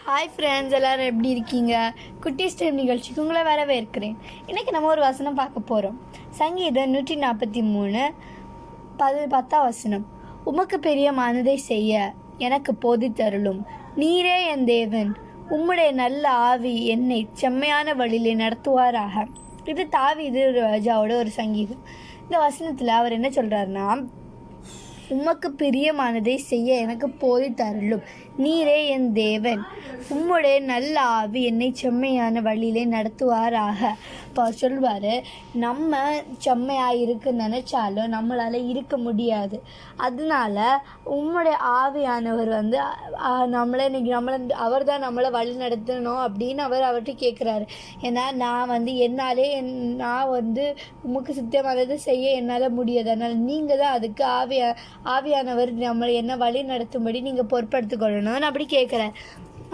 Hi friends, எல்லோரும் எப்படி இருக்கீங்க? குட்டீஸ் டைம் நிகழ்ச்சிக்கு உங்களை வரவேற்கிறேன். இன்றைக்கி நம்ம ஒரு வசனம் பார்க்க போகிறோம். சங்கீதம் 143 10ஆம் வசனம். உமக்கு பிரியமானதை செய்ய எனக்கு போதித்தருளும். நீரே என் தேவன், உம்முடைய நல்ல ஆவி என்னை செம்மையான வழியிலே நடத்துவாராக. இது தாவீது ராஜாவோட ஒரு சங்கீதம். இந்த வசனத்தில் அவர் என்ன சொல்கிறாருன்னா, உமக்கு பிரியமானதை செய்ய எனக்கு போதித்தருளும். நீரே என் தேவன், உம்முடைய நல்ல ஆவி என்னை செம்மையான வழியிலே நடத்துவாராக. இப்போ சொல்வார், நம்ம செம்மையாக இருக்குன்னு நினச்சாலும் நம்மளால் இருக்க முடியாது. அதனால உம்முடைய ஆவியானவர் அவர் தான் நம்மளை வழி நடத்தணும் அப்படின்னு அவர்கிட்ட கேட்குறாரு. ஏன்னா நான் உமக்கு சித்தமானதை செய்ய என்னால் முடியாது. அதனால் நீங்கள் தான் அதுக்கு ஆவியானவர் நம்மளை என்ன வழி நடத்தும்படி நீங்கள் பொறுப்படுத்திக்கொள்ளணும்னு அப்படி கேட்குறார்.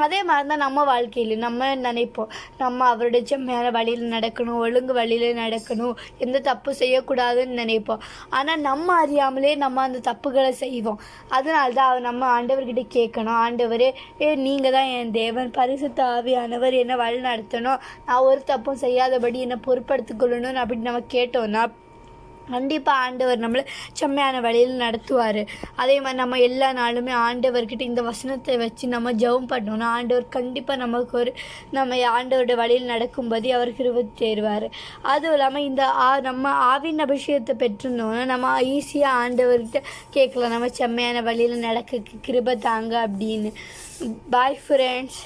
அதே மாதிரி தான் நம்ம வாழ்க்கையில் நம்ம நினைப்போம், நம்ம அவருடைய செம்மையான வழியில் நடக்கணும், ஒழுங்கு வழியில் நடக்கணும், எந்த தப்பு செய்யக்கூடாதுன்னு நினைப்போம். ஆனால் நம்ம அறியாமலே நம்ம அந்த தப்புகளை செய்வோம். அதனால தான் நம்ம ஆண்டவர்கிட்ட கேட்கணும், ஆண்டவரே நீங்கள் தான் என் தேவன், பரிசுத்த ஆவியானவர் என்னை வழி நடத்தணும், நான் ஒரு தப்பும் செய்யாதபடி என்னை பொறுப்படுத்திக்கொள்ளணும்னு அப்படின்னு நம்ம கேட்டோம்னா கண்டிப்பாக ஆண்டவர் நம்மளை செம்மையான வழியில் நடத்துவார். அதே மாதிரி நம்ம எல்லா நாளுமே ஆண்டவர்கிட்ட இந்த வசனத்தை வச்சு நம்ம ஜெபம் பண்ணோன்னா ஆண்டவர் கண்டிப்பாக நம்ம ஆண்டவருடைய வழியில் நடக்கும்போது அவர் கிருபை தேருவார். அதுவும் இல்லாமல் நம்ம ஆவின் அபிஷேகத்தை பெற்றிருந்தோன்னா நம்ம ஈஸியாக ஆண்டவர்கிட்ட கேட்கலாம், நம்ம செம்மையான வழியில் நடக்க கிருபை தாங்க அப்படின்னு. Bye friends.